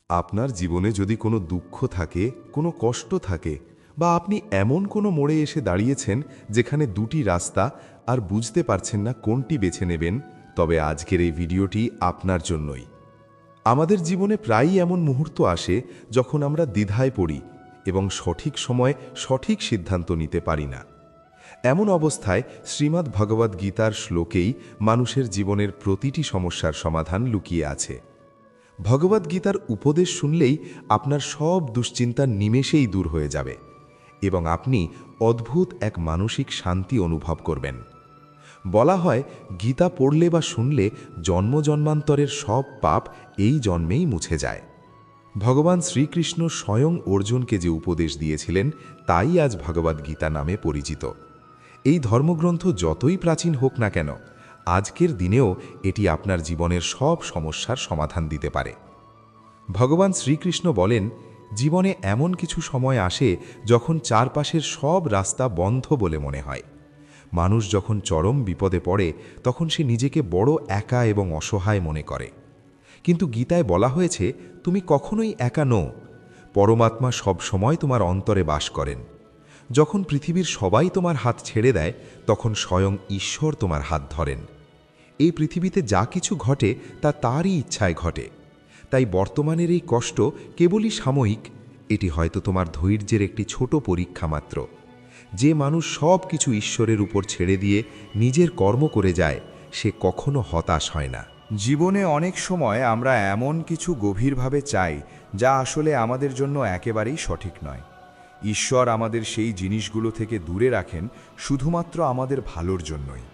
আপনার জীবনে যদি কোনো দুঃখ থাকে, কোনো কষ্ট থাকে, বা আপনি এমন কোনো মোড়ে এসে দাঁড়িয়েছেন যেখানে দুটি রাস্তা আর বুঝতে পারছেন না কোনটি বেছে নেবেন, তবে আজকের এই ভিডিওটি আপনার জন্যই। আমাদের জীবনে প্রায়ই এমন মুহূর্ত আসে যখন আমরা দ্বিধায় পড়ি এবং সঠিক সময়ে সঠিক সিদ্ধান্ত নিতে পারি না। এমন অবস্থায় শ্রীমদ্ ভগবদ্ গীতার শ্লোকেই মানুষের জীবনের প্রতিটি সমস্যার সমাধান লুকিয়ে আছে। ভগবদ্গীতার উপদেশ শুনলেই আপনার সব দুশ্চিন্তা নিমেষেই দূর হয়ে যাবে এবং আপনি অদ্ভুত এক মানসিক শান্তি অনুভব করবেন। বলা হয়, গীতা পড়লে বা শুনলে জন্ম জন্মান্তরের সব পাপ এই জন্মেই মুছে যায়। ভগবান শ্রীকৃষ্ণ স্বয়ং অর্জুনকে যে উপদেশ দিয়েছিলেন তাই আজ ভগবদ্গীতা নামে পরিচিত। এই ধর্মগ্রন্থ যতই প্রাচীন হোক না কেন, আজকের দিনেও এটি আপনার জীবনের সব সমস্যার সমাধান দিতে পারে। ভগবান শ্রীকৃষ্ণ বলেন, জীবনে এমন কিছু সময় আসে যখন চারপাশের সব রাস্তা বন্ধ বলে মনে হয়। মানুষ যখন চরম বিপদে পড়ে তখন সে নিজেকে বড় একা এবং অসহায় মনে করে। কিন্তু গীতায় বলা হয়েছে, তুমি কখনোই একা নও। পরমাত্মা সব সময় তোমার অন্তরে বাস করেন। যখন পৃথিবীর সবাই তোমার হাত ছেড়ে দেয়, তখন স্বয়ং ঈশ্বর তোমার হাত ধরেন। এই পৃথিবীতে যা কিছু ঘটে তা তারই ইচ্ছায় ঘটে। তাই বর্তমানের এই কষ্ট কেবলই সাময়িক, এটি হয়তো তোমার ধৈর্যের একটি ছোট পরীক্ষা মাত্র। যে মানুষ সব কিছু ঈশ্বরের উপর ছেড়ে দিয়ে নিজের কর্ম করে যায়, সে কখনো হতাশ হয় না। জীবনে অনেক সময় আমরা এমন কিছু গভীরভাবে চাই যা আসলে আমাদের জন্য একেবারেই সঠিক নয়। ঈশ্বর আমাদের সেই জিনিসগুলো থেকে দূরে রাখেন শুধুমাত্র আমাদের ভালোর জন্যই।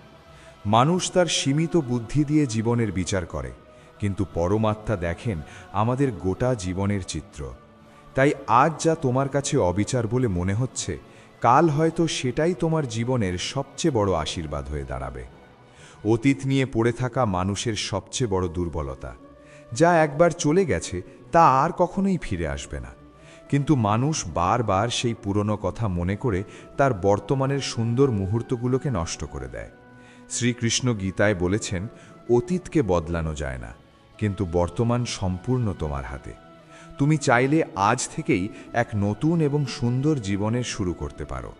মানুষ তার সীমিত বুদ্ধি দিয়ে জীবনের বিচার করে, কিন্তু পরমাত্মা দেখেন আমাদের গোটা জীবনের চিত্র। তাই আজ যা তোমার কাছে অবিচার বলে মনে হচ্ছে, কাল হয়তো সেটাই তোমার জীবনের সবচেয়ে বড় আশীর্বাদ হয়ে দাঁড়াবে। অতীত নিয়ে পড়ে থাকা মানুষের সবচেয়ে বড় দুর্বলতা, যা একবার চলে গেছে তা আর কখনোই ফিরে আসবে না। কিন্তু মানুষ বারবার সেই পুরনো কথা মনে করে তার বর্তমানের সুন্দর মুহূর্তগুলোকে নষ্ট করে দেয়। শ্রীকৃষ্ণ গীতায় বলেছেন, অতীতকে বদলানো যায় না, কিন্তু বর্তমান সম্পূর্ণ তোমার হাতে। তুমি চাইলে আজ থেকেই এক নতুন এবং সুন্দর জীবনের শুরু করতে পারো।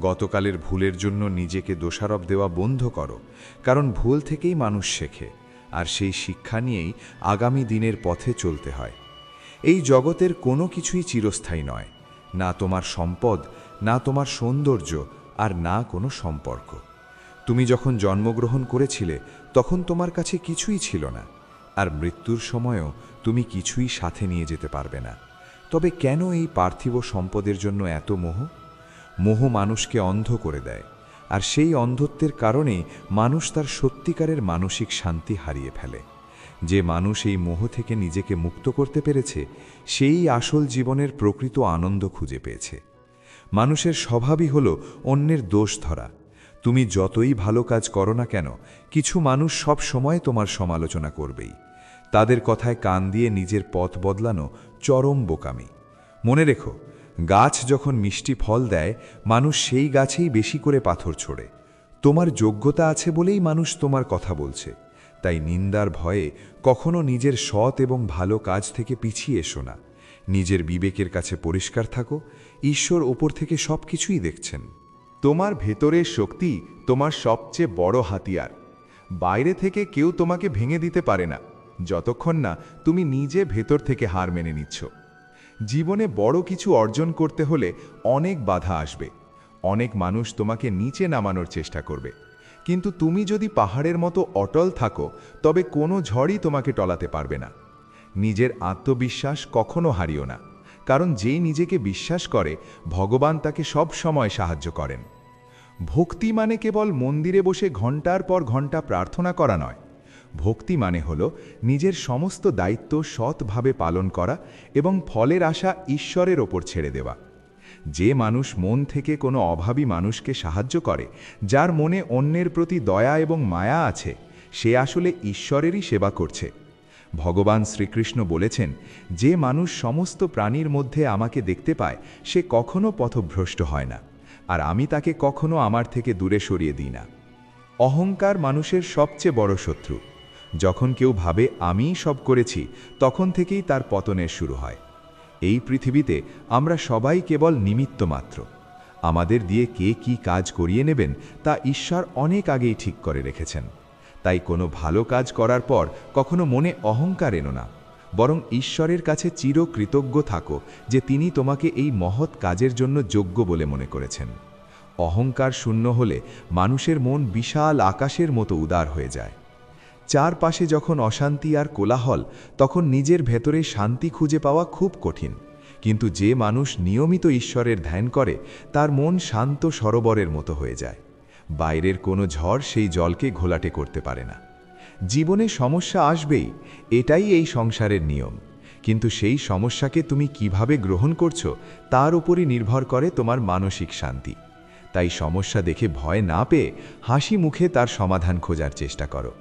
গতকালের ভুলের জন্য নিজেকে দোষারোপ দেওয়া বন্ধ করো, কারণ ভুল থেকেই মানুষ শেখে, আর সেই শিক্ষা নিয়েই আগামী দিনের পথে চলতে হয়। এই জগতের কোনো কিছুই চিরস্থায়ী নয়, না তোমার সম্পদ, না তোমার সৌন্দর্য, আর না কোনো সম্পর্ক। তুমি যখন জন্মগ্রহণ করেছিলে তখন তোমার কাছে কিছুই ছিল না, আর মৃত্যুর সময়ও তুমি কিছুই সাথে নিয়ে যেতে পারবে না। তবে কেন এই পার্থিব সম্পদের জন্য এত মোহ? মোহ মানুষকে অন্ধ করে দেয়, আর সেই অন্ধত্বের কারণে মানুষ তার সত্যিকারের মানসিক শান্তি হারিয়ে ফেলে। যে মানুষ এই মোহ থেকে নিজেকে মুক্ত করতে পেরেছে, সেই আসল জীবনের প্রকৃত আনন্দ খুঁজে পেয়েছে। মানুষের স্বভাবই হলো অন্যের দোষ ধরা। তুমি যতই ভালো কাজ করো না কেন, কিছু মানুষ সব সময় তোমার সমালোচনা করবেই। তাদের কথায় কান দিয়ে নিজের পথ বদলানো চরম বোকামি। মনে রেখো, গাছ যখন মিষ্টি ফল দেয়, মানুষ সেই গাছেই বেশি করে পাথর ছোড়ে। তোমার যোগ্যতা আছে বলেই মানুষ তোমার কথা বলছে। তাই নিন্দার ভয়ে কখনো নিজের সৎ এবং ভালো কাজ থেকে পিছিয়ে এসো না। নিজের বিবেকের কাছে পরিষ্কার থাকো, ঈশ্বর ওপর থেকে সব কিছুই দেখছেন। তোমার ভেতরের শক্তি তোমার সবচেয়ে বড় হাতিয়ার। বাইরে থেকে কেউ তোমাকে ভেঙে দিতে পারে না, যতক্ষণ না তুমি নিজে ভেতর থেকে হার মেনে নিচ্ছ। জীবনে বড় কিছু অর্জন করতে হলে অনেক বাধা আসবে, অনেক মানুষ তোমাকে নিচে নামানোর চেষ্টা করবে। কিন্তু তুমি যদি পাহাড়ের মতো অটল থাকো, তবে কোনো ঝড়ই তোমাকে টলাতে পারবে না। নিজের আত্মবিশ্বাস কখনো হারিও না, কারণ যেই নিজেকে বিশ্বাস করে, ভগবান তাকে সব সময় সাহায্য করেন। ভক্তি মানে কেবল মন্দিরে বসে ঘণ্টার পর ঘণ্টা প্রার্থনা করা নয়। ভক্তি মানে হলো নিজের সমস্ত দায়িত্ব সৎভাবে পালন করা এবং ফলের আশা ঈশ্বরের ওপর ছেড়ে দেওয়া। যে মানুষ মন থেকে কোনো অভাবী মানুষকে সাহায্য করে, যার মনে অন্যের প্রতি দয়া এবং মায়া আছে, সে আসলে ঈশ্বরেরই সেবা করছে। ভগবান শ্রীকৃষ্ণ বলেছেন, যে মানুষ সমস্ত প্রাণীর মধ্যে আমাকে দেখতে পায়, সে কখনো পথভ্রষ্ট হয় না, আর আমি তাকে কখনো আমার থেকে দূরে সরিয়ে দিই না। অহংকার মানুষের সবচেয়ে বড় শত্রু। যখন কেউ ভাবে আমিই সব করেছি, তখন থেকেই তার পতনের শুরু হয়। এই পৃথিবীতে আমরা সবাই কেবল নিমিত্ত মাত্র। আমাদের দিয়ে কে কি কাজ করিয়ে নেবেন তা ঈশ্বর অনেক আগেই ঠিক করে রেখেছেন। তাই কোনো ভালো কাজ করার পর কখনো মনে অহংকার এনো না, বরং ঈশ্বরের কাছে চিরকৃতজ্ঞ থাকো যে তিনি তোমাকে এই মহৎ কাজের জন্য যোগ্য বলে মনে করেছেন। অহংকার শূন্য হলে মানুষের মন বিশাল আকাশের মতো উদার হয়ে যায়। চারপাশে যখন অশান্তি আর কোলাহল, তখন নিজের ভেতরে শান্তি খুঁজে পাওয়া খুব কঠিন। কিন্তু যে মানুষ নিয়মিত ঈশ্বরের ধ্যান করে, তার মন শান্ত সরোবরের মতো হয়ে যায়। বাইরের কোনো ঝড় সেই জলকে ঘোলাটে করতে পারে না। জীবনে সমস্যা আসবেই, এটাই এই সংসারের নিয়ম। কিন্তু সেই সমস্যাকে তুমি কিভাবে গ্রহণ করছো তার উপরই নির্ভর করে তোমার মানসিক শান্তি। তাই সমস্যা দেখে ভয় না পেয়ে হাসি মুখে তার সমাধান খোঁজার চেষ্টা করো।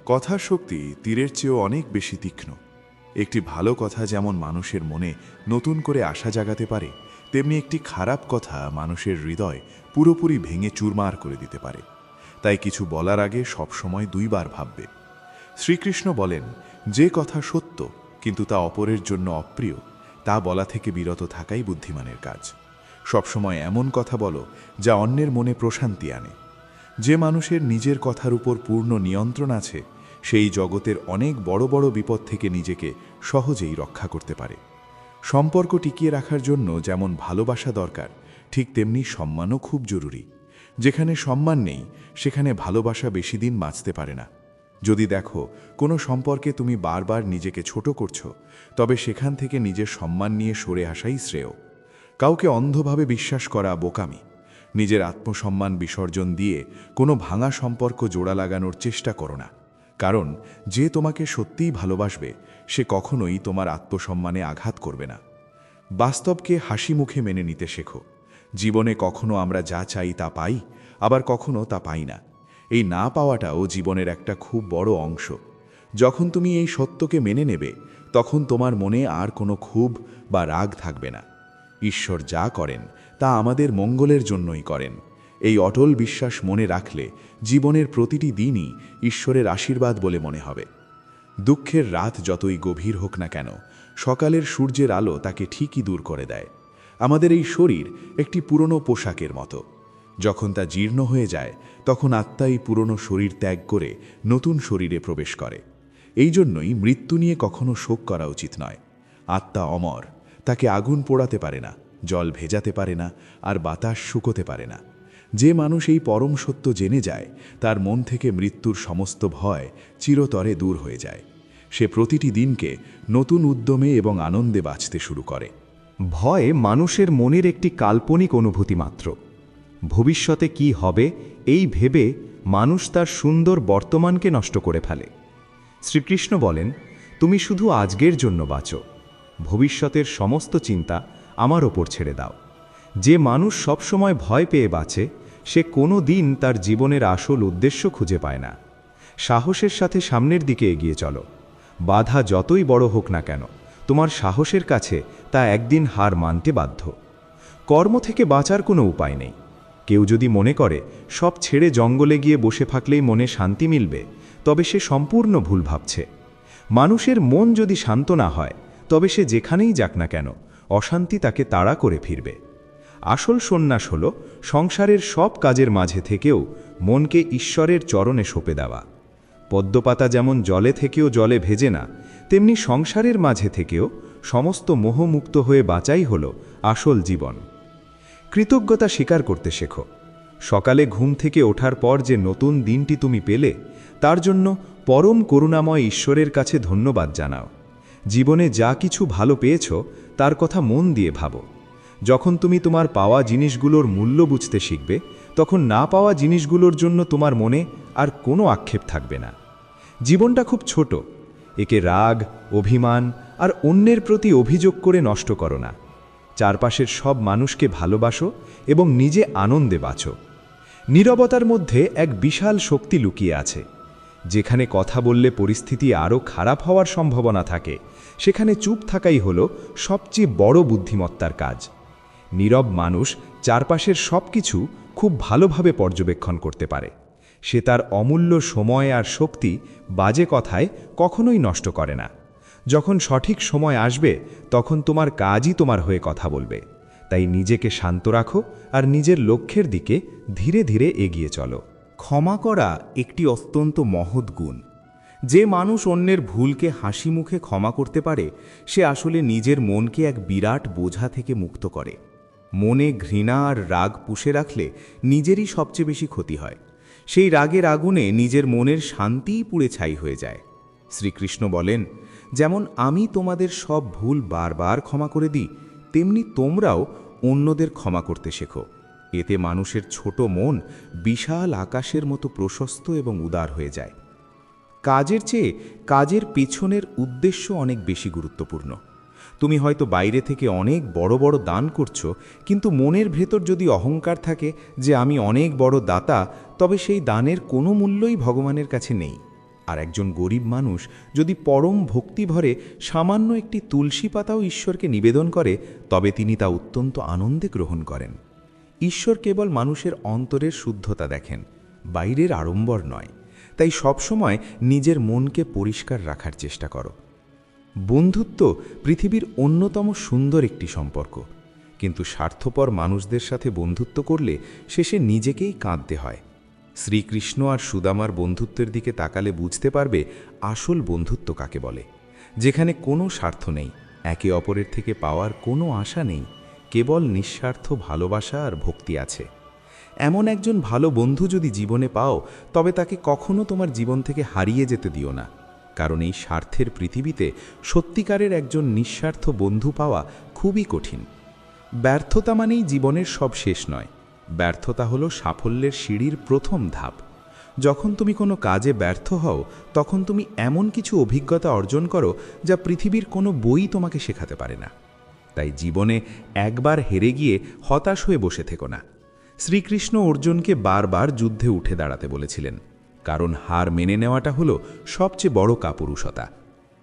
কথার শক্তি তীরের চেয়েও অনেক বেশি তীক্ষ্ণ। একটি ভালো কথা যেমন মানুষের মনে নতুন করে আশা জাগাতে পারে, তেমনি একটি খারাপ কথা মানুষের হৃদয় পুরোপুরি ভেঙে চুরমার করে দিতে পারে। তাই কিছু বলার আগে সবসময় দুইবার ভাববে। শ্রীকৃষ্ণ বলেন, যে কথা সত্য কিন্তু তা অপরের জন্য অপ্রিয়, তা বলা থেকে বিরত থাকাই বুদ্ধিমানের কাজ। সবসময় এমন কথা বলো যা অন্যের মনে প্রশান্তি আনে। যে মানুষের নিজের কথার উপর পূর্ণ নিয়ন্ত্রণ আছে, সেই জগতের অনেক বড় বড় বিপদ থেকে নিজেকে সহজেই রক্ষা করতে পারে। সম্পর্ক টিকিয়ে রাখার জন্য যেমন ভালোবাসা দরকার, ঠিক তেমনি সম্মানও খুব জরুরি। যেখানে সম্মান নেই, সেখানে ভালোবাসা বেশি দিন বাঁচতে পারে না। যদি দেখো কোনো সম্পর্কে তুমি বারবার নিজেকে ছোট করছো, তবে সেখান থেকে নিজের সম্মান নিয়ে সরে আসাই শ্রেয়। কাউকে অন্ধভাবে বিশ্বাস করা বোকামি। নিজের আত্মসম্মান বিসর্জন দিয়ে কোনো ভাঙা সম্পর্ক জোড়া লাগানোর চেষ্টা করো না। কারণ যে তোমাকে সত্যিই ভালোবাসবে, সে কখনোই তোমার আত্মসম্মানে আঘাত করবে না। বাস্তবকে হাসি মুখে মেনে নিতে শেখো। জীবনে কখনো আমরা যা চাই তা পাই, আবার কখনো তা পাই না। এই না পাওয়াটাও জীবনের একটা খুব বড় অংশ। যখন তুমি এই সত্যকে মেনে নেবে, তখন তোমার মনে আর কোনো ক্ষোভ বা রাগ থাকবে না। ঈশ্বর যা করেন তা আমাদের মঙ্গলের জন্যই করেন। এই অটল বিশ্বাস মনে রাখলে জীবনের প্রতিটি দিনই ঈশ্বরের আশীর্বাদ বলে মনে হবে। দুঃখের রাত যতই গভীর হোক না কেন, সকালের সূর্যের আলো তাকে ঠিকই দূর করে দেয়। আমাদের এই শরীর একটি পুরনো পোশাকের মতো। যখন তা জীর্ণ হয়ে যায়, তখন আত্মা এই পুরনো শরীর ত্যাগ করে নতুন শরীরে প্রবেশ করে। এই জন্যই মৃত্যু নিয়ে কখনো শোক করা উচিত নয়। আত্মা অমর, তাকে আগুন পোড়াতে পারে না, জল ভেজাতে পারে না, আর বাতাস শুকোতে পারে না। যে মানুষ এই পরম সত্য জেনে যায়, তার মন থেকে মৃত্যুর সমস্ত ভয় চিরতরে দূর হয়ে যায়। সে প্রতিটি দিনকে নতুন উদ্যমে এবং আনন্দে বাঁচতে শুরু করে। ভয় মানুষের মনের একটি কাল্পনিক অনুভূতি মাত্র। ভবিষ্যতে কি হবে এই ভেবে মানুষ তার সুন্দর বর্তমানকে নষ্ট করে ফেলে। শ্রীকৃষ্ণ বলেন, তুমি শুধু আজকের জন্য বাঁচো, ভবিষ্যতের সমস্ত চিন্তা আমার ওপর ছেড়ে দাও। যে মানুষ সবসময় ভয় পেয়ে বাঁচে, সে কোনো দিন তার জীবনের আসল উদ্দেশ্য খুঁজে পায় না। সাহসের সাথে সামনের দিকে এগিয়ে চলো। বাধা যতই বড় হোক না কেন, তোমার সাহসের কাছে তা একদিন হার মানতে বাধ্য। কর্ম থেকে বাঁচার কোনো উপায় নেই। কেউ যদি মনে করে সব ছেড়ে জঙ্গলে গিয়ে বসে থাকলেই মনে শান্তি মিলবে, তবে সে সম্পূর্ণ ভুল ভাবছে। মানুষের মন যদি শান্ত না হয়, তবে সে যেখানেই যাক না কেন, অশান্তি তাকে তাড়া করে ফিরবে। আসল সন্ন্যাস হল সংসারের সব কাজের মাঝে থেকেও মনকে ঈশ্বরের চরণে সঁপে দেওয়া। পদ্মপাতা যেমন জলে থেকেও জলে ভেজে না, তেমনি সংসারের মাঝে থেকেও সমস্ত মোহমুক্ত হয়ে বাঁচাই হল আসল জীবন। কৃতজ্ঞতা স্বীকার করতে শেখো। সকালে ঘুম থেকে ওঠার পর যে নতুন দিনটি তুমি পেলে, তার জন্য পরম করুণাময় ঈশ্বরের কাছে ধন্যবাদ জানাও। জীবনে যা কিছু ভালো পেয়েছ, তার কথা মন দিয়ে ভাবো। যখন তুমি তোমার পাওয়া জিনিসগুলোর মূল্য বুঝতে শিখবে, তখন না পাওয়া জিনিসগুলোর জন্য তোমার মনে আর কোনো আক্ষেপ থাকবে না। জীবনটা খুব ছোট, একে রাগ, অভিমান আর অন্যের প্রতি অভিযোগ করে নষ্ট করো না। চারপাশের সব মানুষকে ভালোবাসো এবং নিজে আনন্দে বাঁচো। নীরবতার মধ্যে এক বিশাল শক্তি লুকিয়ে আছে। যেখানে কথা বললে পরিস্থিতি আরও খারাপ হওয়ার সম্ভাবনা থাকে, সেখানে চুপ থাকাই হলো সবচেয়ে বড় বুদ্ধিমত্তার কাজ। নীরব মানুষ চারপাশের সব কিছু খুব ভালোভাবে পর্যবেক্ষণ করতে পারে। সে তার অমূল্য সময় আর শক্তি বাজে কথায় কখনোই নষ্ট করে না। যখন সঠিক সময় আসবে তখন তোমার কাজই তোমার হয়ে কথা বলবে। তাই নিজেকে শান্ত রাখো আর নিজের লক্ষ্যের দিকে ধীরে ধীরে এগিয়ে চলো। ক্ষমা করা একটি অত্যন্ত মহৎ গুণ। যে মানুষ অন্যের ভুলকে হাসি মুখে ক্ষমা করতে পারে সে আসলে নিজের মনকে এক বিরাট বোঝা থেকে মুক্ত করে। মনে ঘৃণা আর রাগ পুষে রাখলে নিজেরই সবচেয়ে বেশি ক্ষতি হয়। সেই রাগের আগুনে নিজের মনের শান্তিই পুড়ে ছাই হয়ে যায়। শ্রীকৃষ্ণ বলেন, যেমন আমি তোমাদের সব ভুল বারবার ক্ষমা করে দিই, তেমনি তোমরাও অন্যদের ক্ষমা করতে শেখো। এতে মানুষের ছোট মন বিশাল আকাশের মতো প্রশস্ত এবং উদার হয়ে যায়। কাজের চেয়ে কাজের পেছনের উদ্দেশ্য অনেক বেশি গুরুত্বপূর্ণ। তুমি হয়তো বাইরে থেকে অনেক বড় বড় দান করছো, কিন্তু মনের ভেতর যদি অহংকার থাকে যে আমি অনেক বড় দাতা, তবে সেই দানের কোনো মূল্যই ভগবানের কাছে নেই। আর একজন গরিব মানুষ যদি পরম ভক্তিভরে সামান্য একটি তুলসী পাতাও ঈশ্বরকে নিবেদন করে, তবে তিনি তা অত্যন্ত আনন্দে গ্রহণ করেন। ঈশ্বর কেবল মানুষের অন্তরের শুদ্ধতা দেখেন, বাইরের আড়ম্বর নয়। তাই সবসময় নিজের মনকে পরিষ্কার রাখার চেষ্টা করো। বন্ধুত্ব পৃথিবীর অন্যতম সুন্দর একটি সম্পর্ক, কিন্তু স্বার্থপর মানুষদের সাথে বন্ধুত্ব করলে শেষে নিজেকেই কাঁদতে হয়। শ্রীকৃষ্ণ আর সুদামার বন্ধুত্বের দিকে তাকালে বুঝতে পারবে আসল বন্ধুত্ব কাকে বলে, যেখানে কোনো স্বার্থ নেই, একে অপরের থেকে পাওয়ার কোনো আশা নেই, কেবল নিঃস্বার্থ ভালোবাসা আর ভক্তি আছে। এমন একজন ভালো বন্ধু যদি জীবনে পাও, তবে তাকে কখনো তোমার জীবন থেকে হারিয়ে যেতে দিও না, কারণ এই স্বার্থের পৃথিবীতে সত্যিকারের একজন নিঃস্বার্থ বন্ধু পাওয়া খুবই কঠিন। ব্যর্থতা মানেই জীবনের সব শেষ নয়, ব্যর্থতা হলো সাফল্যের সিঁড়ির প্রথম ধাপ। যখন তুমি কোনো কাজে ব্যর্থ হও, তখন তুমি এমন কিছু অভিজ্ঞতা অর্জন করো যা পৃথিবীর কোনো বই তোমাকে শেখাতে পারে না। তাই জীবনে একবার হেরে গিয়ে হতাশ হয়ে বসে থেকো না। শ্রীকৃষ্ণ অর্জুনকে বারবার যুদ্ধে উঠে দাঁড়াতে বলেছিলেন, কারণ হার মেনে নেওয়াটা হলো সবচেয়ে বড় কাপুরুষতা।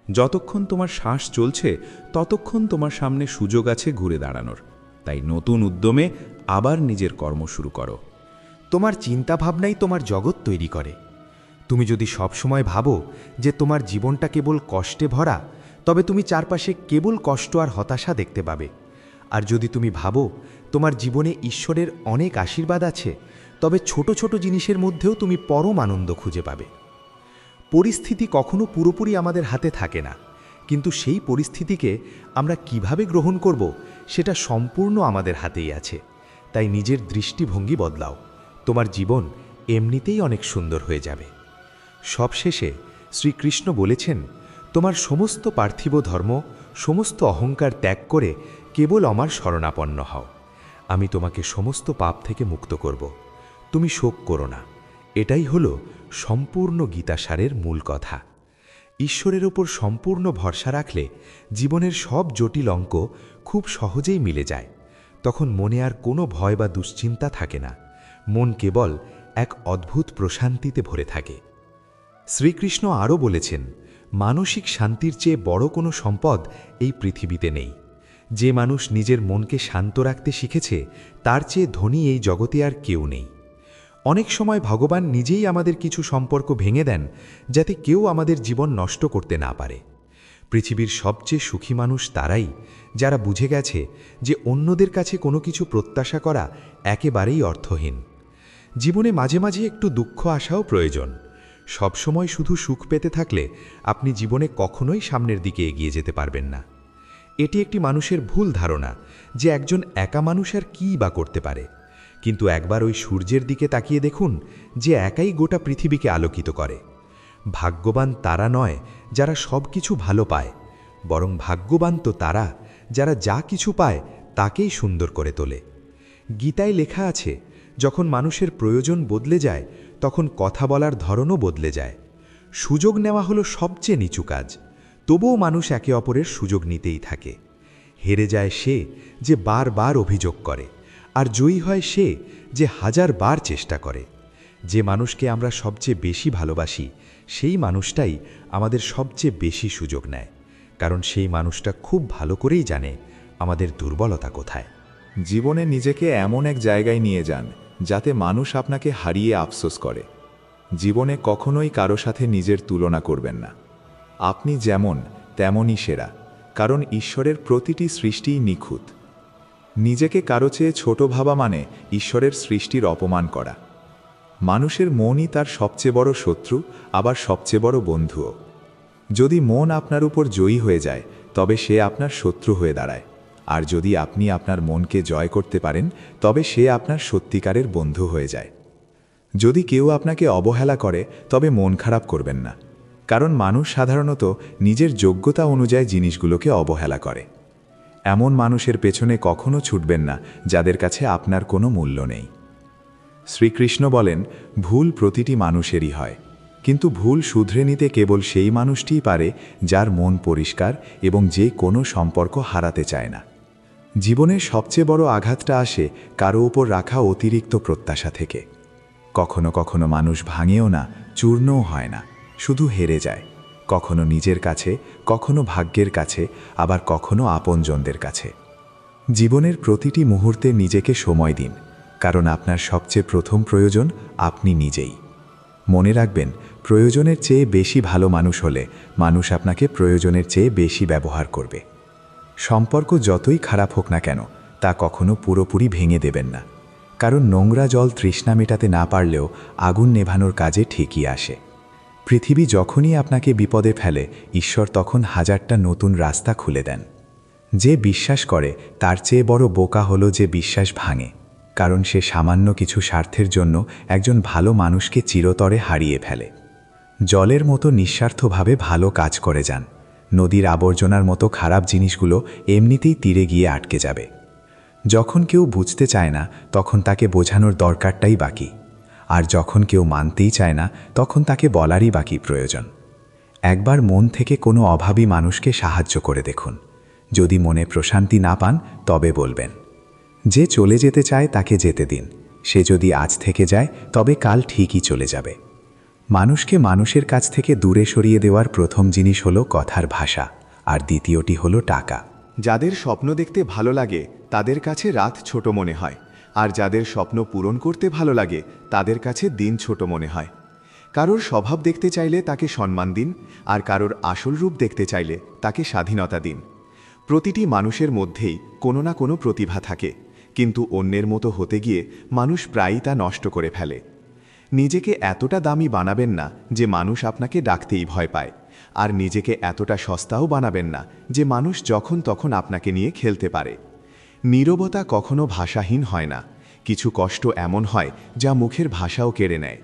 যতক্ষণ তোমার শ্বাস চলছে ততক্ষণ তোমার সামনে সুযোগ আছে ঘুরে দাঁড়ানোর। তাই নতুন উদ্যমে আবার নিজের কর্ম শুরু করো। তোমার চিন্তাভাবনাই তোমার জগৎ তৈরি করে। তুমি যদি সবসময় ভাবো যে তোমার জীবনটা কেবল কষ্টে ভরা, তবে তুমি চারপাশে কেবল কষ্ট আর হতাশা দেখতে পাবে। আর যদি তুমি ভাবো তোমার জীবনে ঈশ্বরের অনেক আশীর্বাদ আছে, তবে ছোট ছোট জিনিসের মধ্যেও তুমি পরম আনন্দ খুঁজে পাবে। পরিস্থিতি কখনো পুরোপুরি আমাদের হাতে থাকে না, কিন্তু সেই পরিস্থিতিকে আমরা কিভাবে গ্রহণ করব সেটা সম্পূর্ণ আমাদের হাতেই আছে। তাই নিজের দৃষ্টিভঙ্গি বদলাও, তোমার জীবন এমনিতেই অনেক সুন্দর হয়ে যাবে। সবশেষে শ্রীকৃষ্ণ বলেছেন, তোমার সমস্ত পার্থিব ধর্ম, সমস্ত অহংকার ত্যাগ করে কেবল আমার শরণাপন্ন হও। আমি তোমাকে সমস্ত পাপ থেকে মুক্ত করব। তুমি শোক করো না। এটাই হলো সম্পূর্ণ গীতাসারের মূল কথা। ঈশ্বরের ওপর সম্পূর্ণ ভরসা রাখলে জীবনের সব জটিল অঙ্ক খুব সহজেই মিলে যায়। তখন মনে আর কোনো ভয় বা দুশ্চিন্তা থাকে না, মন কেবল এক অদ্ভুত প্রশান্তিতে ভরে থাকে। শ্রীকৃষ্ণ আরও বলেছেন, মানসিক শান্তির চেয়ে বড় কোনো সম্পদ এই পৃথিবীতে নেই। যে মানুষ নিজের মনকে শান্ত রাখতে শিখেছে, তার চেয়ে ধনী এই জগতে আর কেউ নেই। অনেক সময় ভগবান নিজেই আমাদের কিছু সম্পর্ক ভেঙে দেন, যাতে কেউ আমাদের জীবন নষ্ট করতে না পারে। পৃথিবীর সবচেয়ে সুখী মানুষ তারাই, যারা বুঝে গেছে যে অন্যদের কাছে কোনো কিছু প্রত্যাশা করা একেবারেই অর্থহীন। জীবনে মাঝে মাঝে একটু দুঃখ আসাও প্রয়োজন। সবসময় শুধু সুখ পেতে থাকলে আপনি জীবনে কখনোই সামনের দিকে এগিয়ে যেতে পারবেন না। এটি একটি মানুষের ভুল ধারণা যে একজন একা মানুষ আর কী বা করতে পারে। কিন্তু একবার ওই সূর্যের দিকে তাকিয়ে দেখুন, যে একাই গোটা পৃথিবীকে আলোকিত করে। ভাগ্যবান তারা নয় যারা সব কিছু ভালো পায়, বরং ভাগ্যবান তো তারা যারা যা কিছু পায় তাকেই সুন্দর করে তোলে। গীতায় লেখা আছে, যখন মানুষের প্রয়োজন বদলে যায় তখন কথা বলার ধরনও বদলে যায়। সুযোগ নেওয়া হলো সবচেয়ে নিচু কাজ, তবুও মানুষ একে অপরের সুযোগ নিতেই থাকে। হেরে যায় সে যে বারবার অভিযোগ করে, আর জয়ী হয় সে যে হাজারবার চেষ্টা করে। যে মানুষকে আমরা সবচেয়ে বেশি ভালোবাসি, সেই মানুষটাই আমাদের সবচেয়ে বেশি সুযোগ নেয়, কারণ সেই মানুষটা খুব ভালো করেই জানে আমাদের দুর্বলতা কোথায়। জীবনে নিজেকে এমন এক জায়গায় নিয়ে যান যাতে মানুষ আপনাকে হারিয়ে আফসোস করে। জীবনে কখনোই কারো সাথে নিজের তুলনা করবেন না। আপনি যেমন তেমনই সেরা, কারণ ঈশ্বরের প্রতিটি সৃষ্টিই নিখুঁত। নিজেকে কারো চেয়ে ছোট ভাবা মানে ঈশ্বরের সৃষ্টির অপমান করা। মানুষের মনই তার সবচেয়ে বড় শত্রু, আবার সবচেয়ে বড় বন্ধুও। যদি মন আপনার উপর জয়ী হয়ে যায়, তবে সে আপনার শত্রু হয়ে দাঁড়ায়, আর যদি আপনি আপনার মনকে জয় করতে পারেন, তবে সে আপনার সত্যিকারের বন্ধু হয়ে যায়। যদি কেউ আপনাকে অবহেলা করে, তবে মন খারাপ করবেন না, কারণ মানুষ সাধারণত নিজের যোগ্যতা অনুযায়ী জিনিসগুলোকে অবহেলা করে। এমন মানুষের পেছনে কখনো ছুটবেন না যাদের কাছে আপনার কোনো মূল্য নেই। শ্রীকৃষ্ণ বলেন, ভুল প্রতিটি মানুষেরই হয়, কিন্তু ভুল শুধরে নিতে কেবল সেই মানুষটিই পারে যার মন পরিষ্কার এবং যে কোনো সম্পর্ক হারাতে চায় না। জীবনের সবচেয়ে বড় আঘাতটা আসে কারো উপর রাখা অতিরিক্ত প্রত্যাশা থেকে। কখনো কখনো মানুষ ভাঙেও না, চূর্ণও হয় না, শুধু হেরে যায়, কখনো নিজের কাছে, কখনো ভাগ্যের কাছে, আবার কখনো আপনজনদের কাছে। জীবনের প্রতিটি মুহূর্তে নিজেকে সময় দিন, কারণ আপনার সবচেয়ে প্রথম প্রয়োজন আপনি নিজেই। মনে রাখবেন, প্রয়োজনের চেয়ে বেশি ভালো মানুষ হলে মানুষ আপনাকে প্রয়োজনের চেয়ে বেশি ব্যবহার করবে। সম্পর্ক যতই খারাপ হোক না কেন, তা কখনো পুরোপুরি ভেঙে দেবেন না, কারণ নোংরা জল তৃষ্ণা মেটাতে না পারলেও আগুন নেভানোর কাজে ঠিকই আসে। পৃথিবী যখনই আপনাকে বিপদে ফেলে, ঈশ্বর তখন হাজারটা নতুন রাস্তা খুলে দেন। যে বিশ্বাস করে তার চেয়ে বড় বোকা হলো যে বিশ্বাস ভাঙে, কারণ সে সামান্য কিছু স্বার্থের জন্য একজন ভালো মানুষকে চিরতরে হারিয়ে ফেলে। জলের মতো নিঃস্বার্থভাবে ভালো কাজ করে যান। নদীর আবর্জনার মতো খারাপ জিনিসগুলো এমনিতেই তীরে গিয়ে আটকে যাবে। যখন কেউ বুঝতে চায় না, তখন তাকে বোঝানোর দরকারটাই বাকি, আর যখন কেউ মানতেই চায় না, তখন তাকে বলারই বাকি প্রয়োজন। একবার মন থেকে কোনো অভাবী মানুষকে সাহায্য করে দেখুন। যদি মনে প্রশান্তি না পান, তবে বলবেন। যে চলে যেতে চায় তাকে যেতে দিন। সে যদি আজ থেকে যায়, তবে কাল ঠিকই চলে যাবে। মানুষকে মানুষের কাছ থেকে দূরে সরিয়ে দেওয়ার প্রথম জিনিস হলো কথার ভাষা, আর দ্বিতীয়টি হলো টাকা। যাদের স্বপ্ন দেখতে ভালো লাগে তাদের কাছে রাত ছোট মনে হয়, আর যাদের স্বপ্ন পূরণ করতে ভালো লাগে তাদের কাছে দিন ছোট মনে হয়। কারোর স্বভাব দেখতে চাইলে তাকে সম্মান দিন, আর কারোর আসল রূপ দেখতে চাইলে তাকে স্বাধীনতা দিন। প্রতিটি মানুষের মধ্যেই কোনো না কোনো প্রতিভা থাকে, কিন্তু অন্যের মতো হতে গিয়ে মানুষ প্রায়ই তা নষ্ট করে ফেলে। নিজেকে এতটা দামি বানাবেন না যে মানুষ আপনাকে ডাকতেই ভয় পায়, আর নিজেকে এতটা সস্তাও বানাবেন না যে মানুষ যখন তখন আপনাকে নিয়ে খেলতে পারে। নীরবতা কখনো ভাষাহীন হয় না, কিছু কষ্ট এমন হয় যা মুখের ভাষাও কেড়ে নেয়।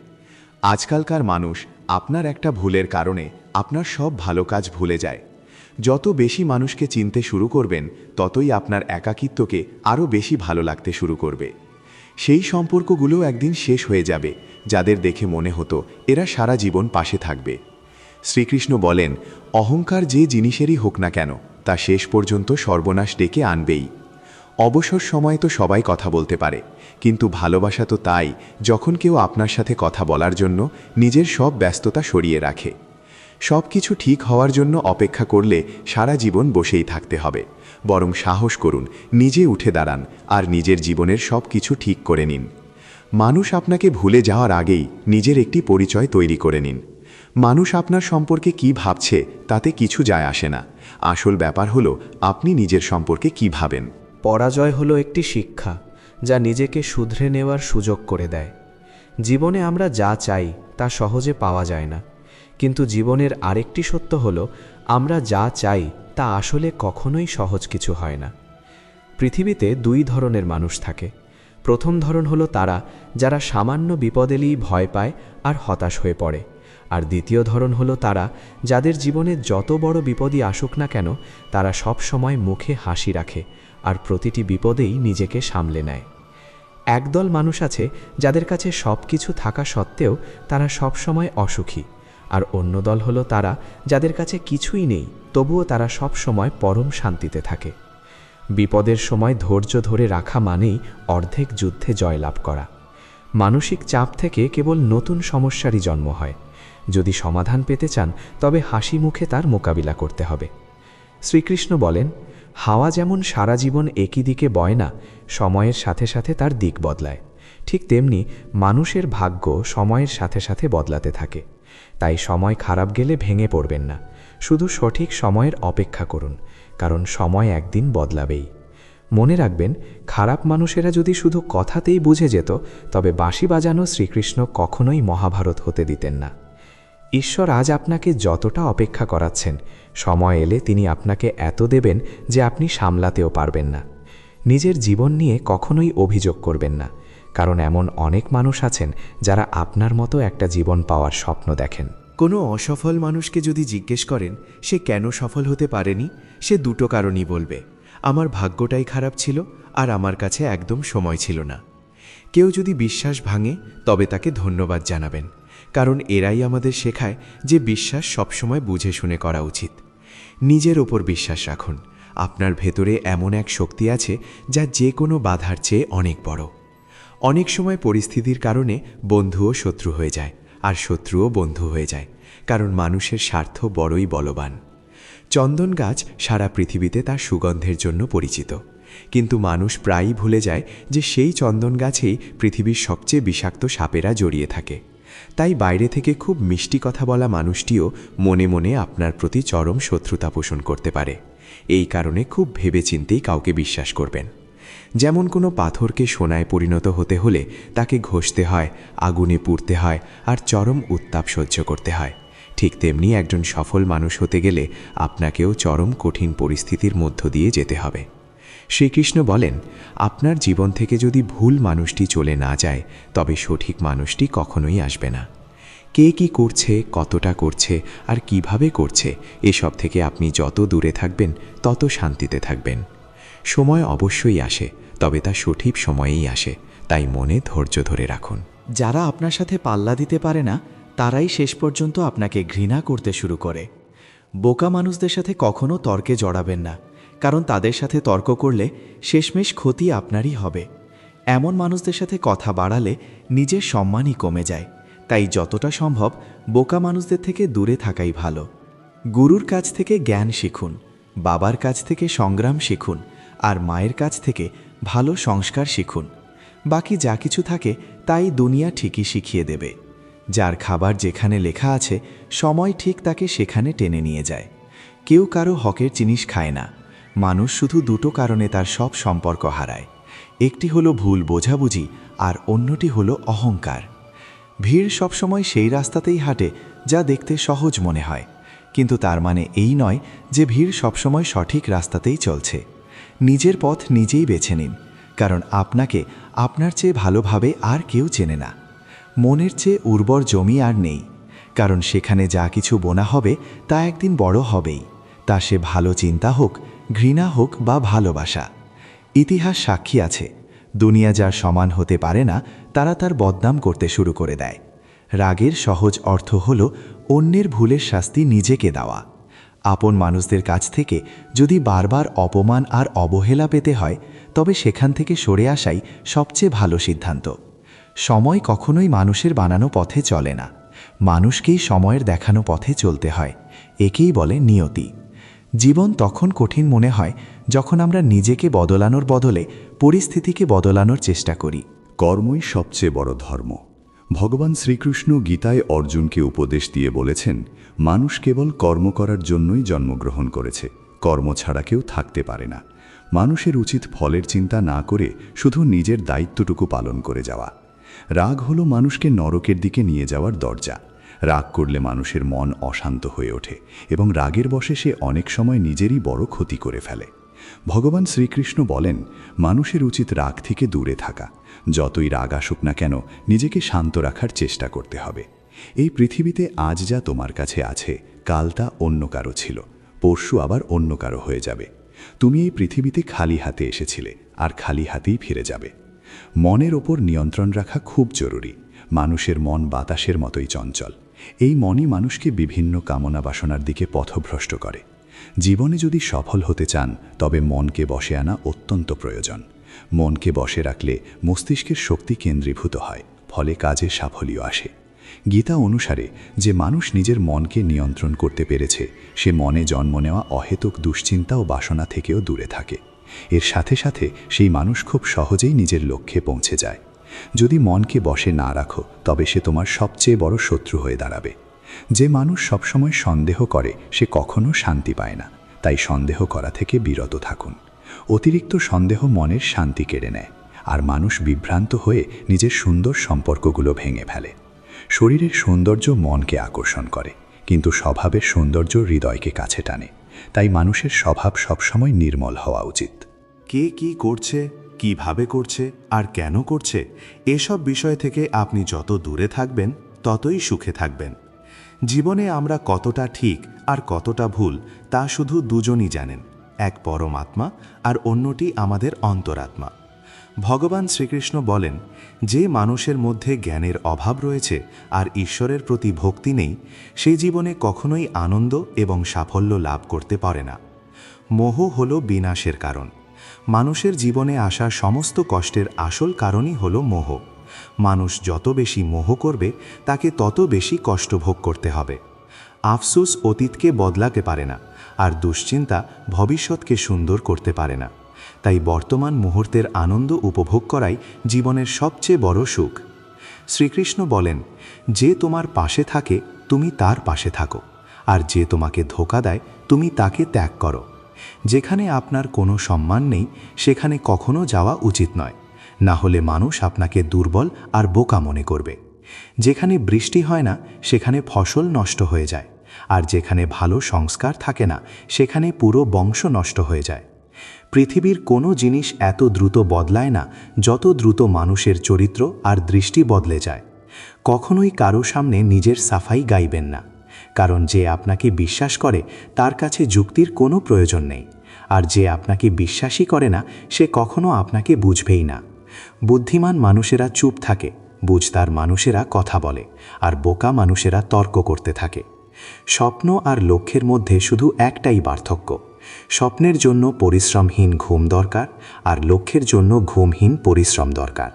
আজকালকার মানুষ আপনার একটা ভুলের কারণে আপনার সব ভালো কাজ ভুলে যায়। যত বেশি মানুষকে চিনতে শুরু করবেন, ততই আপনার একাকিত্বকে আরও বেশি ভালো লাগতে শুরু করবে। সেই সম্পর্কগুলো একদিন শেষ হয়ে যাবে যাদের দেখে মনে হতো এরা সারা জীবন পাশে থাকবে। শ্রীকৃষ্ণ বলেন, অহংকার যে জিনিসেরই হোক না কেন, তা শেষ পর্যন্ত সর্বনাশ ডেকে আনবেই। অবসর সময় তো সবাই কথা বলতে পারে, কিন্তু ভালোবাসা তো তাই যখন কেউ আপনার সাথে কথা বলার জন্য নিজের সব ব্যস্ততা সরিয়ে রাখে। সব কিছু ঠিক হওয়ার জন্য অপেক্ষা করলে সারা জীবন বসেই থাকতে হবে, বরং সাহস করুন, নিজে উঠে দাঁড়ান, আর নিজের জীবনের সব কিছু ঠিক করে নিন। মানুষ আপনাকে ভুলে যাওয়ার আগেই নিজের একটি পরিচয় তৈরি করে নিন। মানুষ আপনার সম্পর্কে কি ভাবছে তাতে কিছু যায় আসে না, আসল ব্যাপার হলো আপনি নিজের সম্পর্কে কি ভাবেন। পরাজয় হলো একটি শিক্ষা, যা নিজেকে শুধরে নেওয়ার সুযোগ করে দেয়। জীবনে আমরা যা চাই তা সহজে পাওয়া যায় না, কিন্তু জীবনের আরেকটি সত্য হলো, আমরা যা চাই তা আসলে কখনোই সহজ কিছু হয় না। পৃথিবীতে দুই ধরনের মানুষ থাকে। প্রথম ধরন হলো তারা যারা সামান্য বিপদেলেই ভয় পায় আর হতাশ হয়ে পড়ে, আর দ্বিতীয় ধরন হলো তারা যাদের জীবনে যত বড় বিপদই আসুক না কেন, তারা সব সময় মুখে হাসি রাখে আর প্রতিটি বিপদেই নিজেকে সামলে নেয়। একদল মানুষ আছে যাদের কাছে সব কিছু থাকা সত্ত্বেও তারা সব সময় অসুখী, আর অন্য দল হলো তারা যাদের কাছে কিছুই নেই, তবুও তারা সব সময় পরম শান্তিতে থাকে। বিপদের সময় ধৈর্য ধরে রাখা মানেই অর্ধেক যুদ্ধে জয়লাভ করা। মানসিক চাপ থেকে কেবল নতুন সমস্যারই জন্ম হয়। যদি সমাধান পেতে চান, তবে হাসি মুখে তার মোকাবিলা করতে হবে। শ্রীকৃষ্ণ বলেন, হাওয়া যেমন সারা জীবন একই দিকে বয় না, সময়ের সাথে সাথে তার দিক বদলায়। ঠিক তেমনি মানুষের ভাগ্য সময়ের সাথে সাথে বদলাতে থাকে। তাই সময় খারাপ গেলে ভেঙে পড়বেন না, শুধু সঠিক সময়ের অপেক্ষা করুন, কারণ সময় একদিন বদলাবেই। মনে রাখবেন, খারাপ মানুষেরা যদি শুধু কথাতেই বুঝে যেত, তবে বাঁশি বাজানো শ্রীকৃষ্ণ কখনোই মহাভারত হতে দিতেন না। ঈশ্বর আজ আপনাকে যতটা অপেক্ষা করাচ্ছেন, সময় এলে তিনি আপনাকে এত দেবেন যে আপনি সামলাতেও পারবেন না। নিজের জীবন নিয়ে কখনোই অভিযোগ করবেন না, কারণ এমন অনেক মানুষ আছেন যারা আপনার মতো একটা জীবন পাওয়ার স্বপ্ন দেখেন। কোনো অসফল মানুষকে যদি জিজ্ঞেস করেন সে কেন সফল হতে পারেনি, সে দুটো কারণই বলবে, আমার ভাগ্যটাই খারাপ ছিল আর আমার কাছে একদম সময় ছিল না। কেউ যদি বিশ্বাস ভাঙে তবে তাকে ধন্যবাদ জানাবেন, কারণ এরাই আমাদের শেখায় যে বিশ্বাস সবসময় বুঝে শুনে করা উচিত। নিজের ওপর বিশ্বাস রাখুন, আপনার ভেতরে এমন এক শক্তি আছে যা যে কোনো বাধার চেয়ে অনেক বড়। অনেক সময় পরিস্থিতির কারণে বন্ধুও শত্রু হয়ে যায়, আর শত্রুও বন্ধু হয়ে যায়, কারণ মানুষের স্বার্থ বড়ই বলবান। চন্দন গাছ সারা পৃথিবীতে তার সুগন্ধের জন্য পরিচিত, কিন্তু মানুষ প্রায়ই ভুলে যায় যে সেই চন্দন গাছেই পৃথিবীর সবচেয়ে বিষাক্ত সাপেরা জড়িয়ে থাকে। তাই বাইরে থেকে খুব মিষ্টি কথা বলা মানুষটিও মনে মনে আপনার প্রতি চরম শত্রুতা পোষণ করতে পারে। এই কারণে খুব ভেবেচিন্তেই কাউকে বিশ্বাস করবেন। যেমন কোনো পাথরকে সোনায় পরিণত হতে হলে তাকে ঘষতে হয়, আগুনে পুড়তে হয় আর চরম উত্তাপ সহ্য করতে হয়, ঠিক তেমনি একজন সফল মানুষ হতে গেলে আপনাকেও চরম কঠিন পরিস্থিতির মধ্য দিয়ে যেতে হবে। শ্রীকৃষ্ণ বলেন, আপনার জীবন থেকে যদি ভুল মানুষটি চলে না যায়, তবে সঠিক মানুষটি কখনোই আসবে না। কে কি করছে, কতটা করছে আর কিভাবে করছে, এসব থেকে আপনি যত দূরে থাকবেন তত শান্তিতে থাকবেন। সময় অবশ্যই আসে, তবে তা সঠিক সময়েই আসে, তাই মনে ধৈর্য ধরে রাখুন। যারা আপনার সাথে পাল্লা দিতে পারে না তারাই শেষ পর্যন্ত আপনাকে ঘৃণা করতে শুরু করে। বোকা মানুষদের সাথে কখনো তর্কে জড়াবেন না, কারণ তাদের সাথে তর্ক করলে শেষমেশ ক্ষতি আপনারই হবে। এমন মানুষদের সাথে কথা বাড়ালে নিজের সম্মানই কমে যায়, তাই যতটা সম্ভব বোকা মানুষদের থেকে দূরে থাকাই ভালো। গুরুর কাছ থেকে জ্ঞান শিখুন, বাবার কাছ থেকে সংগ্রাম শিখুন, আর মায়ের কাছ থেকে ভালো সংস্কার শিখুন। বাকি যা কিছু থাকে তাই দুনিয়া ঠিকই শিখিয়ে দেবে। যার খাবার যেখানে লেখা আছে, সময় ঠিক তাকে সেখানে টেনে নিয়ে যায়। কেউ কারো হকের জিনিস খায় না। মানুষ শুধু দুটো কারণে তার সব সম্পর্ক হারায়, একটি হলো ভুল বোঝাবুঝি আর অন্যটি হলো অহংকার। ভিড় সবসময় সেই রাস্তাতেই হাঁটে যা দেখতে সহজ মনে হয়, কিন্তু তার মানে এই নয় যে ভিড় সবসময় সঠিক রাস্তাতেই চলছে। নিজের পথ নিজেই বেছে নিন, কারণ আপনাকে আপনার চেয়ে ভালোভাবে আর কেউ চেনে না। মনের চেয়ে উর্বর জমি আর নেই, কারণ সেখানে যা কিছু বোনা হবে তা একদিন বড় হবেই, তা সে ভালো চিন্তা হোক, ঘৃণা হোক বা ভালোবাসা। ইতিহাস সাক্ষী আছে, দুনিয়া যার সমান হতে পারে না তারা তার বদনাম করতে শুরু করে দেয়। রাগের সহজ অর্থ হল অন্যের ভুলের শাস্তি নিজেকে দেওয়া। আপন মানুষদের কাছ থেকে যদি বারবার অপমান আর অবহেলা পেতে হয়, তবে সেখান থেকে সরে আসাই সবচেয়ে ভালো সিদ্ধান্ত। সময় কখনোই মানুষের বানানো পথে চলে না, মানুষকেই সময়ের দেখানো পথে চলতে হয়। একেই বলে নিয়তি। জীবন তখন কঠিন মনে হয় যখন আমরা নিজেকে বদলানোর বদলে পরিস্থিতিকে বদলানোর চেষ্টা করি। কর্মই সবচেয়ে বড় ধর্ম। ভগবান শ্রীকৃষ্ণ গীতায় অর্জুনকে উপদেশ দিয়ে বলেছেন, মানুষ কেবল কর্ম করার জন্যই জন্মগ্রহণ করেছে, কর্ম ছাড়া কেউ থাকতে পারে না। মানুষের উচিত ফলের চিন্তা না করে শুধু নিজের দায়িত্বটুকু পালন করে যাওয়া। রাগ হলো মানুষকে নরকের দিকে নিয়ে যাওয়ার দরজা। রাগ করলে মানুষের মন অশান্ত হয়ে ওঠে এবং রাগের বশে সে অনেক সময় নিজেরই বড় ক্ষতি করে ফেলে। ভগবান শ্রীকৃষ্ণ বলেন, মানুষের উচিত রাগ থেকে দূরে থাকা। যতই রাগ আসুক না কেন, নিজেকে শান্ত রাখার চেষ্টা করতে হবে। এই পৃথিবীতে আজ যা তোমার কাছে আছে, কাল তা অন্য কারো ছিল, পরশু আবার অন্য কারো হয়ে যাবে। তুমি এই পৃথিবীতে খালি হাতে এসেছিলে আর খালি হাতেই ফিরে যাবে। মনের ওপর নিয়ন্ত্রণ রাখা খুব জরুরি। মানুষের মন বাতাসের মতোই চঞ্চল। এই মনই মানুষকে বিভিন্ন কামনা বাসনার দিকে পথভ্রষ্ট করে। জীবনে যদি সফল হতে চান, তবে মনকে বশে আনা অত্যন্ত প্রয়োজন। মনকে বশে রাখলে মস্তিষ্কের শক্তি কেন্দ্রীভূত হয়, ফলে কাজে সাফল্য আসে। গীতা অনুসারে যে মানুষ নিজের মনকে নিয়ন্ত্রণ করতে পেরেছে, সে মনে জন্ম নেওয়া অহেতুক দুশ্চিন্তা ও বাসনা থেকেও দূরে থাকে। এর সাথে সাথে সেই মানুষ খুব সহজেই নিজের লক্ষ্যে পৌঁছে যায়। যদি মনকে বশে না রাখো তবে সে তোমার সবচেয়ে বড় শত্রু হয়ে দাঁড়াবে। যে মানুষ সবসময় সন্দেহ করে সে কখনো শান্তি পায় না, তাই সন্দেহ করা থেকে বিরত থাকুন। অতিরিক্ত সন্দেহ মনের শান্তি কেড়ে নেয়, আর মানুষ বিভ্রান্ত হয়ে নিজের সুন্দর সম্পর্কগুলো ভেঙে ফেলে। শরীরের সৌন্দর্য মনকে আকর্ষণ করে, কিন্তু স্বভাবের সৌন্দর্য হৃদয়কে কাছে টানে। তাই মানুষের স্বভাব সবসময় নির্মল হওয়া উচিত। কে কি করছে, কিভাবে করছে আর কেন করছে, এসব বিষয় থেকে আপনি যত দূরে থাকবেন ততই সুখে থাকবেন। জীবনে আমরা কতটা ঠিক আর কতটা ভুল তা শুধু দুজনই জানেন, এক পরমাত্মা আর অন্যটি আমাদের অন্তরাত্মা। ভগবান শ্রীকৃষ্ণ বলেন, যে মানুষের মধ্যে জ্ঞানের অভাব রয়েছে আর ঈশ্বরের প্রতি ভক্তি নেই, সে জীবনে কখনোই আনন্দ এবং সাফল্য লাভ করতে পারে না। মোহ হল বিনাশের কারণ। মানুষের জীবনে আসা সমস্ত কষ্টের আসল কারণই হল মোহ। মানুষ যত বেশি মোহ করবে তাকে তত বেশি কষ্ট ভোগ করতে হবে। আফসোস অতীতকে বদলাতে পারে না, আর দুশ্চিন্তা ভবিষ্যৎকে সুন্দর করতে পারে না। তাই বর্তমান মুহূর্তের আনন্দ উপভোগ করাই জীবনের সবচেয়ে বড় সুখ। শ্রীকৃষ্ণ বলেন, যে তোমার পাশে থাকে তুমি তার পাশে থাকো, আর যে তোমাকে ধোঁকা দেয় তুমি তাকে ত্যাগ করো। যেখানে আপনার কোনো সম্মান নেই সেখানে কখনো যাওয়া উচিত নয়, না হলে মানুষ আপনাকে দুর্বল আর বোকা মনে করবে। যেখানে বৃষ্টি হয় না সেখানে ফসল নষ্ট হয়ে যায়, আর যেখানে ভালো সংস্কার থাকে না সেখানে পুরো বংশ নষ্ট হয়ে যায়। পৃথিবীর কোনো জিনিস এত দ্রুত বদলায় না যত দ্রুত মানুষের চরিত্র আর দৃষ্টি বদলে যায়। কখনোই কারো সামনে নিজের সাফাই গাইবেন না, কারণ যে আপনাকে বিশ্বাস করে তার কাছে যুক্তির কোনো প্রয়োজন নেই, আর যে আপনাকে বিশ্বাসই করে না সে কখনো আপনাকে বুঝবেই না। বুদ্ধিমান মানুষেরা চুপ থাকে, বুঝতার মানুষেরা কথা বলে, আর বোকা মানুষেরা তর্ক করতে থাকে। স্বপ্ন আর লক্ষ্যের মধ্যে শুধু একটাই পার্থক্য, স্বপ্নের জন্য পরিশ্রমহীন ঘুম দরকার, আর লক্ষ্যের জন্য ঘুমহীন পরিশ্রম দরকার।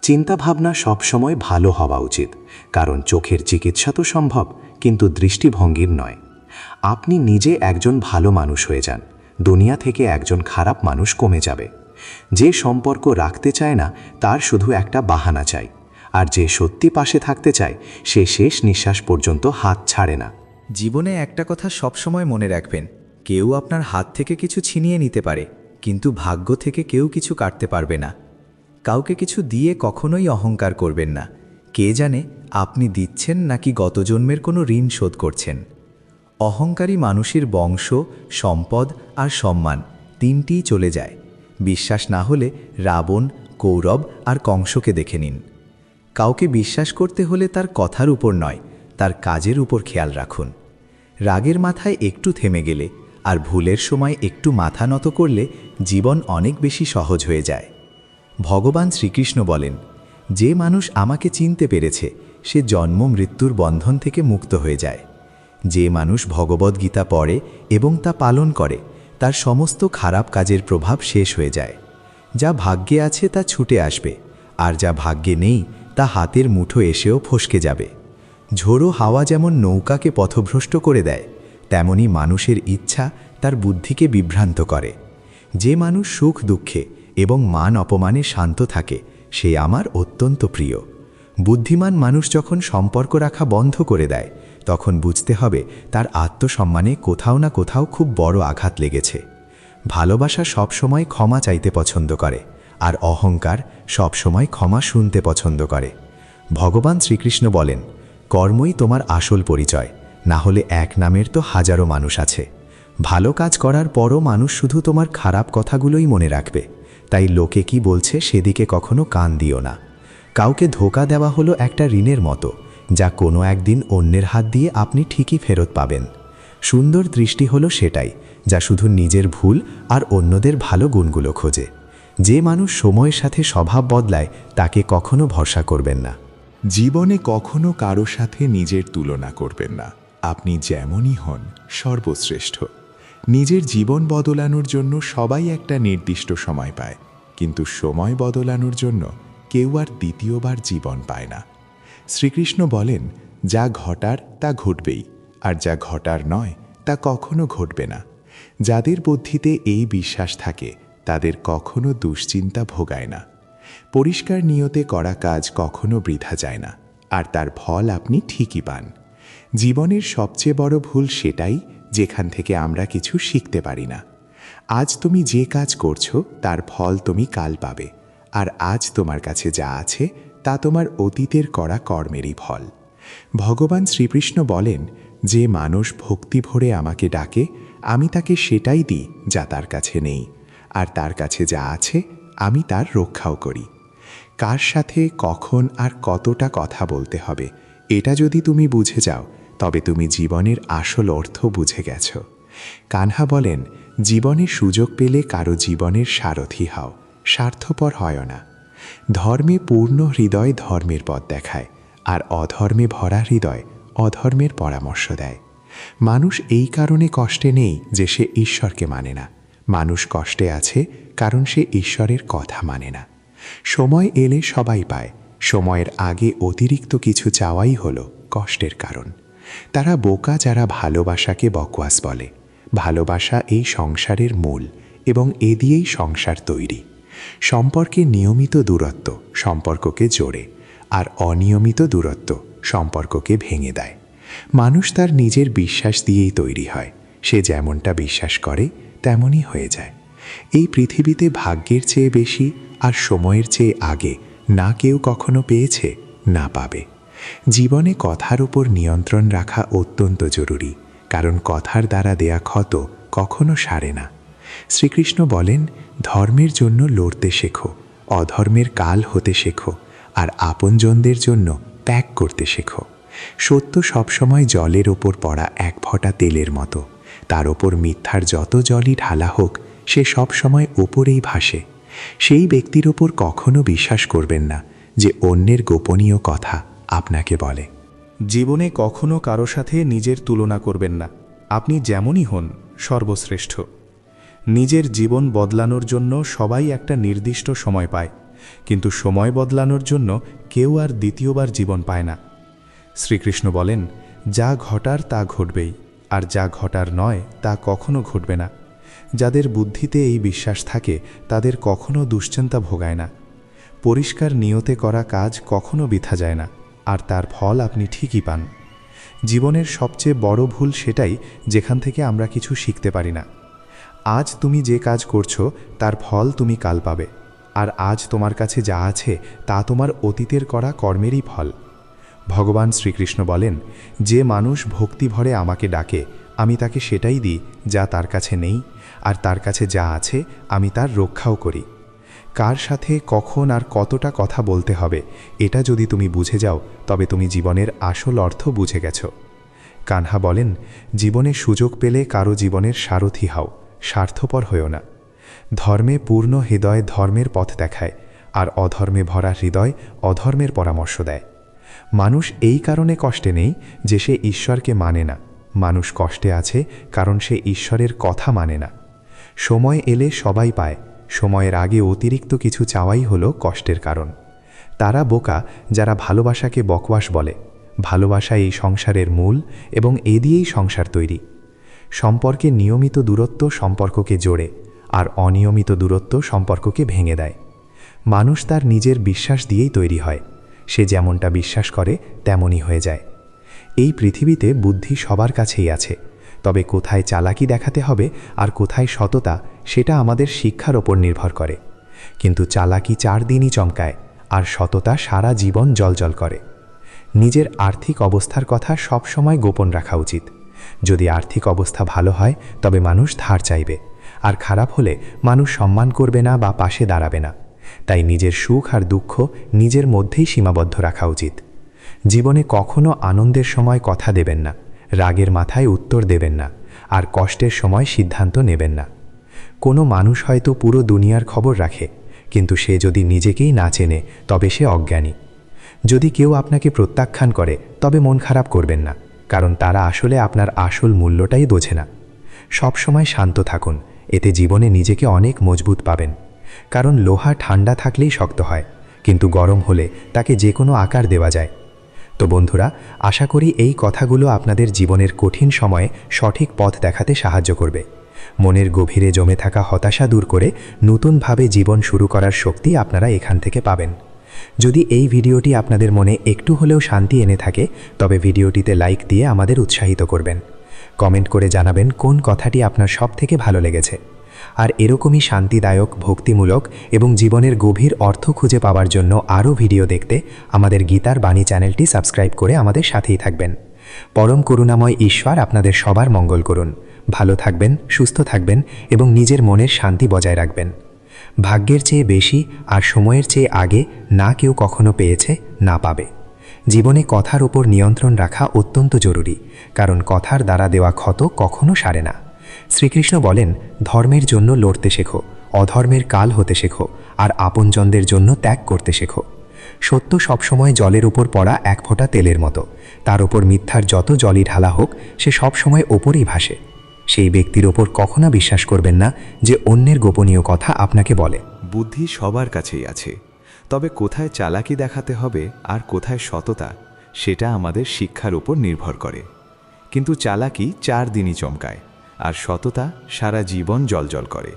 চিন্তাভাবনা সবসময় ভালো হওয়া উচিত, কারণ চোখের চিকিৎসা তো সম্ভব, কিন্তু দৃষ্টিভঙ্গির নয়। আপনি নিজে একজন ভালো মানুষ হয়ে যান, দুনিয়া থেকে একজন খারাপ মানুষ কমে যাবে। যে সম্পর্ক রাখতে চায় না তার শুধু একটা বাহানা চাই, আর যে সত্যি পাশে থাকতে চায় সে শেষ নিঃশ্বাস পর্যন্ত হাত ছাড়ে না। জীবনে একটা কথা সবসময় মনে রাখবেন, কেউ আপনার হাত থেকে কিছু ছিনিয়ে নিতে পারে, কিন্তু ভাগ্য থেকে কেউ কিছু কাটতে পারবে না। কাউকে কিছু দিয়ে কখনোই অহংকার করবেন না। কে জানে আপনি দিচ্ছেন নাকি গত জন্মের কোনো ঋণ শোধ করছেন। অহংকারী মানুষের বংশ, সম্পদ আর সম্মান তিনটিই চলে যায়। বিশ্বাস না হলে রাবণ, কৌরব আর কংসকে দেখে নিন। কাউকে বিশ্বাস করতে হলে তার কথার উপর নয়, তার কাজের উপর খেয়াল রাখুন। রাগের মাথায় একটু থেমে গেলে আর ভুলের সময় একটু মাথা নত করলে জীবন অনেক বেশি সহজ হয়ে যায়। ভগবান শ্রীকৃষ্ণ বলেন, যে মানুষ আমাকে চিনতে পেরেছে সে জন্ম মৃত্যুর বন্ধন থেকে মুক্ত হয়ে যায়। যে মানুষ ভগবদ্গীতা পড়ে এবং তা পালন করে তার সমস্ত খারাপ কাজের প্রভাব শেষ হয়ে যায়। যা ভাগ্যে আছে তা ছুটে আসবে, আর যা ভাগ্যে নেই তা হাতের মুঠো এসেও ফসকে যাবে। ঝোড়ো হাওয়া যেমন নৌকাকে পথভ্রষ্ট করে দেয়, তেমনি মানুষের ইচ্ছা তার বুদ্ধিকে বিভ্রান্ত করে। যে মানুষ সুখ দুঃখে এবং মান অপমানে শান্ত থাকে সে আমার অত্যন্ত প্রিয়। বুদ্ধিমান মানুষ যখন সম্পর্ক রাখা বন্ধ করে দেয় তখন বুঝতে হবে তার আত্মসম্মানে কোথাও না কোথাও খুব বড় আঘাত লেগেছে। ভালোবাসা সবসময় ক্ষমা চাইতে পছন্দ করে, আর অহংকার সবসময় ক্ষমা শুনতে পছন্দ করে। ভগবান শ্রীকৃষ্ণ বলেন, কর্মই তোমার আসল পরিচয়, না হলে এক নামের তো হাজারো মানুষ আছে। ভালো কাজ করার পরও মানুষ শুধু তোমার খারাপ কথাগুলোই মনে রাখবে, তাই লোকে কি বলছে সেদিকে কখনো কান দিও না। কাউকে ধোঁকা দেওয়া হলো একটা ঋণের মতো, যা কোনো একদিন অন্যের হাত দিয়ে আপনি ঠিকই ফেরত পাবেন। সুন্দর দৃষ্টি হলো সেটাই যা শুধু নিজের ভুল আর অন্যদের ভালো গুণগুলো খোঁজে। যে মানুষ সময়ের সাথে স্বভাব বদলায় তাকে কখনো ভরসা করবেন না। জীবনে কখনো কারো সাথে নিজের তুলনা করবেন না। আপনি যেমনই হন সর্বশ্রেষ্ঠ। নিজের জীবন বদলানোর জন্য সবাই একটা নির্দিষ্ট সময় পায়, কিন্তু সময় বদলানোর জন্য কেউ আর দ্বিতীয়বার জীবন পায় না। শ্রীকৃষ্ণ বলেন, যা ঘটার তা ঘটবেই, আর যা ঘটার নয় তা কখনো ঘটবে না। যাদের বুদ্ধিতে এই বিশ্বাস থাকে তাদের কখনো দুশ্চিন্তা ভোগায় না। পরিষ্কার নিয়তে করা কাজ কখনো বৃথা যায় না, আর তার ফল আপনি ঠিকই পান। জীবনের সবচেয়ে বড় ভুল সেটাই যেখান থেকে আমরা কিছু শিখতে পারি না। আজ তুমি যে কাজ করছো তার ফল তুমি কাল পাবে, আর আজ তোমার কাছে যা আছে তা তোমার অতীতের করা কর্মেরই ফল। ভগবান শ্রীকৃষ্ণ বলেন, যে মানুষ ভক্তি ভরে আমাকে ডাকে আমি তাকে সেটাই দিই যা তার কাছে নেই, আর তার কাছে যা আছে আমি তার রক্ষাও করি। কার সাথে কখন আর কতটা কথা বলতে হবে এটা যদি তুমি বুঝে যাও, তবে তুমি জীবনের আসল অর্থ বুঝে গেছ। কানহা বলেন, জীবনে সুযোগ পেলে কারো জীবনের সারথি হও, স্বার্থপর হয় না। ধর্মে পূর্ণ হৃদয় ধর্মের পথ দেখায়, আর অধর্মে ভরা হৃদয় অধর্মের পরামর্শ দেয়। মানুষ এই কারণে কষ্টে নেই যে সে ঈশ্বরকে মানে না, মানুষ কষ্টে আছে কারণ সে ঈশ্বরের কথা মানে না। সময় এলে সবাই পায়, সময়ের আগে অতিরিক্ত কিছু চাওয়াই হলো কষ্টের কারণ। তারা বোকা যারা ভালোবাসাকে বকওয়াস বলে। ভালোবাসা এই সংসারের মূল, এবং এ দিয়েই সংসার তৈরি। সম্পর্কে নিয়মিত দূরত্ব সম্পর্ককে জোড়ে, আর অনিয়মিত দূরত্ব সম্পর্ককে ভেঙে দেয়। মানুষ তার নিজের বিশ্বাস দিয়েই তৈরি হয়, সে যেমনটা বিশ্বাস করে তেমনই হয়ে যায়। এই পৃথিবীতে ভাগ্যের চেয়ে বেশি আর সময়ের চেয়ে আগে না কেউ কখনো পেয়েছে, না পাবে। জীবনে কথার উপর নিয়ন্ত্রণ রাখা অত্যন্ত জরুরি, কারণ কথার দ্বারা দেয়া ক্ষত কখনো সারে না। শ্রীকৃষ্ণ বলেন, ধর্মের জন্য লড়তে শেখো, অধর্মের কাল হতে শেখো, আর আপনজনদের জন্য ত্যাগ করতে শেখো। সত্য সবসময় জলের ওপর পড়া এক ফোঁটা তেলের মতো, তার ওপর মিথ্যার যত জলই ঢালা হোক সে সবসময় ওপরেই ভাসে। সেই ব্যক্তির ওপর কখনো বিশ্বাস করবেন না যে অন্যের গোপনীয় কথা আপনাকে বলে। জীবনে কখনো কারো সাথে নিজের তুলনা করবেন না। আপনি যেমনই হন সর্বশ্রেষ্ঠ। নিজের জীবন বদলানোর জন্য সবাই একটা নির্দিষ্ট সময় পায়, কিন্তু সময় বদলানোর জন্য কেউ আর দ্বিতীয়বার জীবন পায় না। শ্রীকৃষ্ণ বলেন, যা ঘটার তা ঘটবেই, আর যা ঘটার নয় তা কখনো ঘটবে না। যাদের বুদ্ধিতে এই বিশ্বাস থাকে তাদের কখনো দুশ্চিন্তা ভোগায় না। পরিষ্কার নিয়তে করা কাজ কখনো বৃথা যায় না, আর তার ফল আপনি ঠিকই পান। জীবনের সবচেয়ে বড় ভুল সেটাই যেখান থেকে আমরা কিছু শিখতে পারি না। আজ তুমি যে কাজ করছো তার ফল তুমি কাল পাবে, আর আজ তোমার কাছে যা আছে তা তোমার অতীতের করা কর্মেরই ফল। ভগবান শ্রীকৃষ্ণ বলেন, যে মানুষ ভক্তি ভরে আমাকে ডাকে আমি তাকে সেটাই দিই যা তার কাছে নেই, আর তার কাছে যা আছে আমি তার রক্ষাও করি। কার সাথে কখন আর কতটা কথা বলতে হবে এটা যদি তুমি বুঝে যাও, তবে তুমি জীবনের আসল অর্থ বুঝে গেছো। কানহা বলেন, জীবনে সুযোগ পেলে কারো জীবনের সারথি হও, স্বার্থপর হয়েও না। ধর্মে পূর্ণ হৃদয় ধর্মের পথ দেখায়, আর অধর্মে ভরা হৃদয় অধর্মের পরামর্শ দেয়। মানুষ এই কারণে কষ্টে নেই যে সে ঈশ্বরকে মানে না, মানুষ কষ্টে আছে কারণ সে ঈশ্বরের কথা মানে না। সময় এলে সবাই পায়, সময়ের আগে অতিরিক্ত কিছু চাওয়াই হলো কষ্টের কারণ। তারা বোকা যারা ভালোবাসাকে বকওয়াস বলে। ভালোবাসা এই সংসারের মূল, এবং এ দিয়েই সংসার তৈরি। সম্পর্কে নিয়মিত দূরত্ব সম্পর্ককে জোড়ে, আর অনিয়মিত দূরত্ব সম্পর্ককে ভেঙে দেয়। মানুষ তার নিজের বিশ্বাস দিয়েই তৈরি হয়, সে যেমনটা বিশ্বাস করে তেমনই হয়ে যায়। এই পৃথিবীতে বুদ্ধি সবার কাছেই আছে, তবে কোথায় চালাকি দেখাতে হবে আর কোথায় সততা সেটা আমাদের শিক্ষার ওপর নির্ভর করে। কিন্তু চালাকি 4 দিনই চমকায়, আর সততা সারা জীবন জ্বলজ্বল করে। নিজের আর্থিক অবস্থার কথা সব সময় গোপন রাখা উচিত। যদি আর্থিক অবস্থা ভালো হয় তবে মানুষ ধার চাইবে, আর খারাপ হলে মানুষ সম্মান করবে না বা পাশে দাঁড়াবে না। তাই নিজের সুখ আর দুঃখ নিজের মধ্যেই সীমাবদ্ধ রাখা উচিত। জীবনে কখনো আনন্দের সময় কথা দেবেন না, রাগের মাথায় উত্তর দেবেন না, আর কষ্টের সময় সিদ্ধান্ত নেবেন না। কোনো মানুষ হয়তো পুরো দুনিয়ার খবর রাখে, কিন্তু সে যদি নিজেকেই না চেনে তবে সে অজ্ঞানী। যদি কেউ আপনাকে প্রত্যাখ্যান করে তবে মন খারাপ করবেন না, কারণ তারা আসলে আপনার আসল মূল্যটাই বোঝে না। সবসময় শান্ত থাকুন, এতে জীবনে নিজেকে অনেক মজবুত পাবেন। কারণ লোহা ঠান্ডা থাকলেই শক্ত হয়, কিন্তু গরম হলে তাকে যে কোনো আকার দেওয়া যায়। তো বন্ধুরা, আশা করি এই কথাগুলো আপনাদের জীবনের কঠিন সময়ে সঠিক পথ দেখাতে সাহায্য করবে। মনের গভীরে জমে থাকা হতাশা দূর করে নতুনভাবে জীবন শুরু করার শক্তি আপনারা এখান থেকে পাবেন। যদি এই ভিডিওটি আপনাদের মনে একটু হলেও শান্তি এনে থাকে তবে ভিডিওটিতে লাইক দিয়ে আমাদের উৎসাহিত করবেন। কমেন্ট করে জানাবেন কোন কথাটি আপনার সবথেকে ভালো লেগেছে। আর এরকমই শান্তিদায়ক, ভক্তিমূলক এবং জীবনের গভীর অর্থ খুঁজে পাওয়ার জন্য আরও ভিডিও দেখতে আমাদের গীতার বাণী চ্যানেলটি সাবস্ক্রাইব করে আমাদের সাথেই থাকবেন। পরম করুণাময় ঈশ্বর আপনাদের সবার মঙ্গল করুন। ভালো থাকবেন, সুস্থ থাকবেন এবং নিজের মনের শান্তি বজায় রাখবেন। ভাগ্যের চেয়ে বেশি আর সময়ের চেয়ে আগে না কেউ কখনো পেয়েছে, না পাবে। জীবনে কথার ওপর নিয়ন্ত্রণ রাখা অত্যন্ত জরুরি, কারণ কথার দ্বারা দেওয়া ক্ষত কখনো সারে না। শ্রীকৃষ্ণ বলেন, ধর্মের জন্য লড়তে শেখো, অধর্মের কাল হতে শেখো, আর আপনজনদের জন্য ত্যাগ করতে শেখো। সত্য সবসময় জলের উপর পড়া এক ফোঁটা তেলের মতো, তার ওপর মিথ্যার যত জলই ঢালা হোক সে সবসময় ওপরেই ভাসে। সেই ব্যক্তির ওপর কখনো বিশ্বাস করবেন না যে অন্যের গোপনীয় কথা আপনাকে বলে। বুদ্ধি সবার কাছেই আছে, তবে কোথায় চালাকি দেখাতে হবে আর কোথায় সততা সেটা আমাদের শিক্ষার উপর নির্ভর করে। কিন্তু চালাকি 4 দিনই চমকায়, আর সততা সারা জীবন জ্বলজ্বল করে।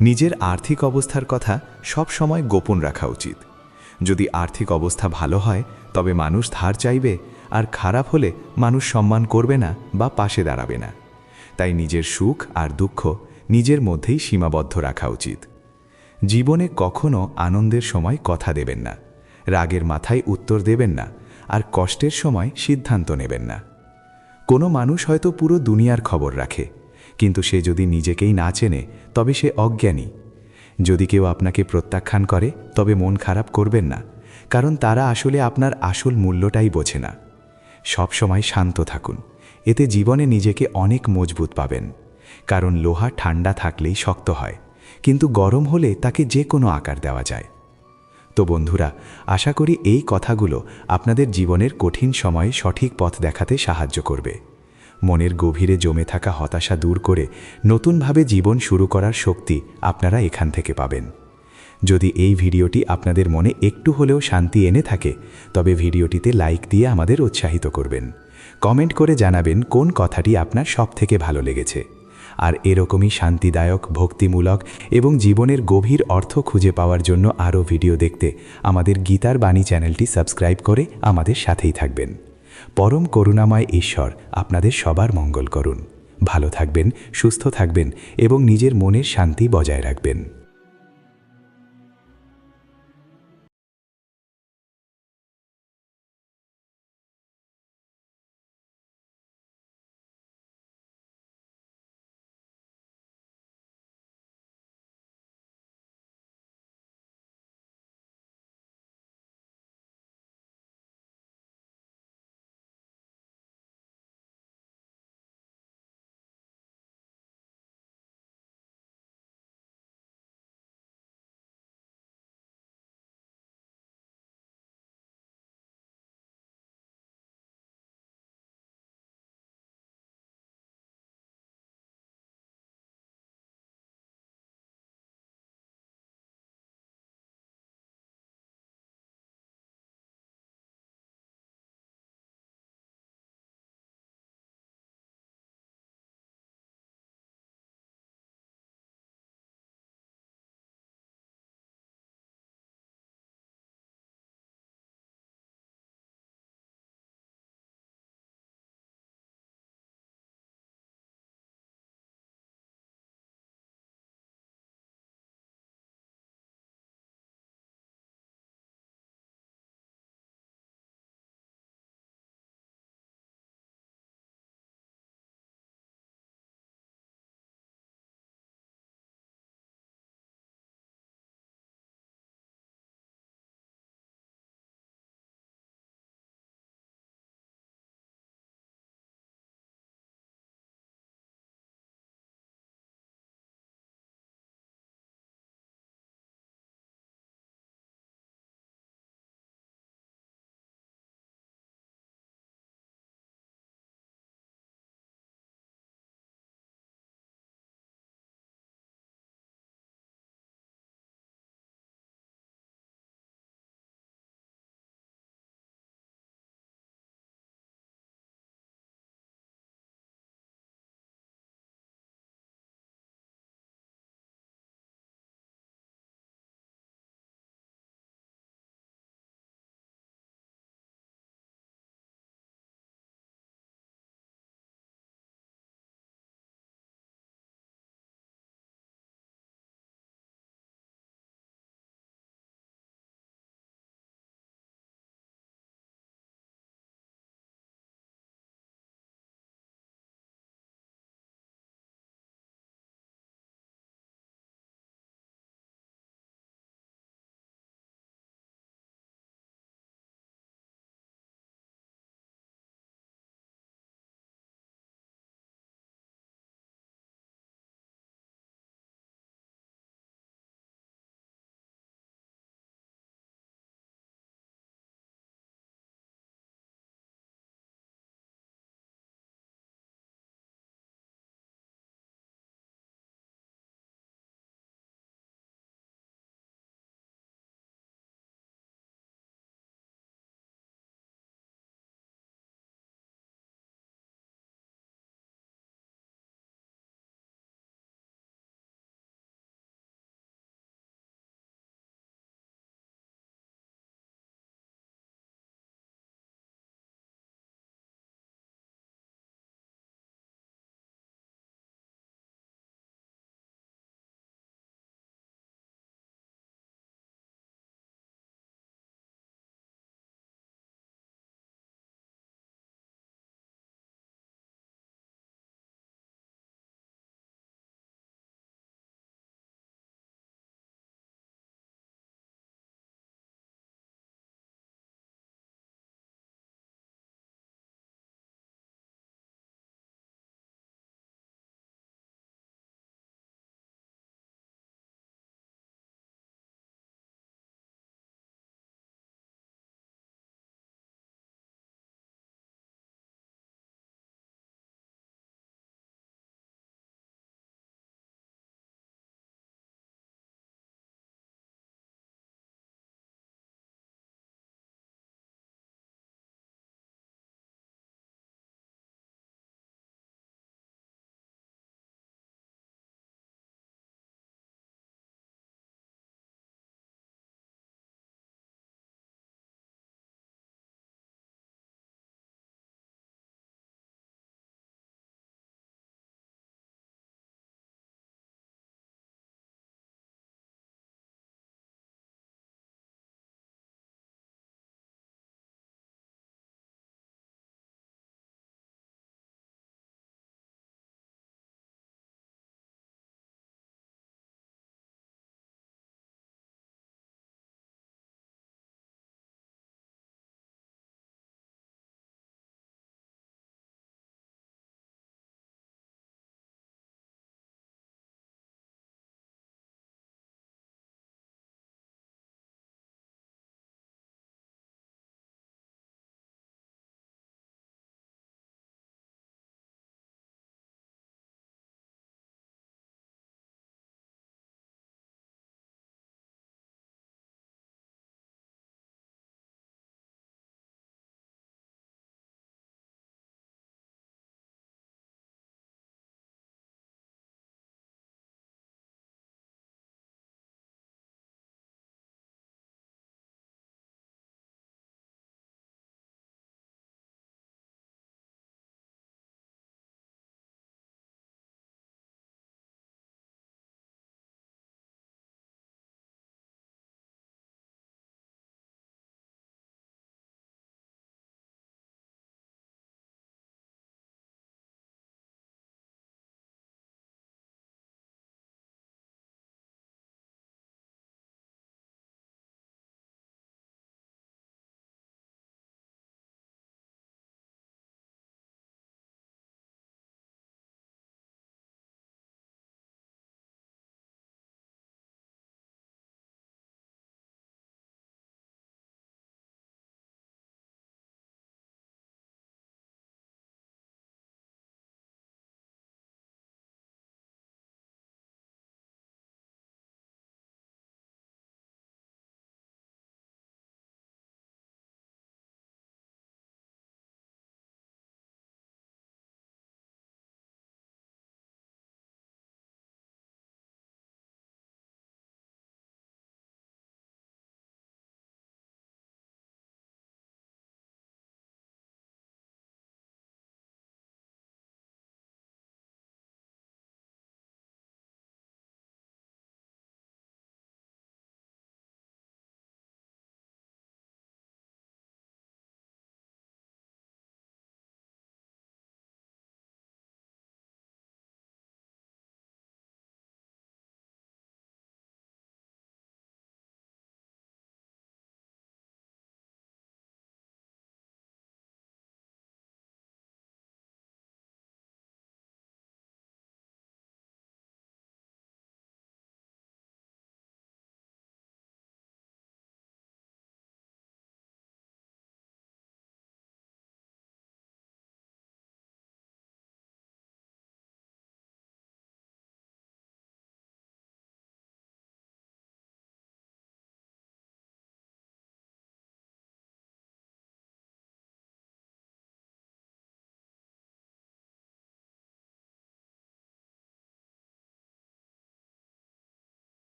নিজের আর্থিক অবস্থার কথা সব সময় গোপন রাখা উচিত। যদি আর্থিক অবস্থা ভালো হয় তবে মানুষ ধার চাইবে, আর খারাপ হলে মানুষ সম্মান করবে না বা পাশে দাঁড়াবে না। তাই নিজের সুখ আর দুঃখ নিজের মধ্যেই সীমাবদ্ধ রাখা উচিত। জীবনে কখনো আনন্দের সময় কথা দেবেন না, রাগের মাথায় উত্তর দেবেন না, আর কষ্টের সময় সিদ্ধান্ত নেবেন না। কোনো মানুষ হয়তো পুরো দুনিয়ার খবর রাখে, কিন্তু সে যদি নিজেকেই না চেনে তবে সে অজ্ঞানী। যদি কেউ আপনাকে প্রত্যাখ্যান করে তবে মন খারাপ করবেন না, কারণ তারা আসলে আপনার আসল মূল্যটাই বোঝে না। সব সময় শান্ত থাকুন, এতে জীবনে নিজেকে অনেক মজবুত পাবেন। কারণ লোহা ঠান্ডা থাকলেই শক্ত হয়, কিন্তু গরম হলে তাকে যে কোনো আকার দেওয়া যায়। তো বন্ধুরা, আশা করি এই কথাগুলো আপনাদের জীবনের কঠিন সময়ে সঠিক পথ দেখাতে সাহায্য করবে। মনের গভীরে জমে থাকা হতাশা দূর করে নতুনভাবে জীবন শুরু করার শক্তি আপনারা এখান থেকে পাবেন। যদি এই ভিডিওটি আপনাদের মনে একটু হলেও শান্তি এনে থাকে তবে ভিডিওটিতে লাইক দিয়ে আমাদের উৎসাহিত করবেন। কমেন্ট করে জানাবেন কোন কথাটি আপনার সবথেকে ভালো লেগেছে। আর এরকমই শান্তিদায়ক, ভক্তিমূলক এবং জীবনের গভীর অর্থ খুঁজে পাওয়ার জন্য আরও ভিডিও দেখতে আমাদের গীতার বাণী চ্যানেলটি সাবস্ক্রাইব করে আমাদের সাথেই থাকবেন। পরম করুণাময় ঈশ্বর আপনাদের সবার মঙ্গল করুন। ভালো থাকবেন, সুস্থ থাকবেন এবং নিজের মনের শান্তি বজায় রাখবেন।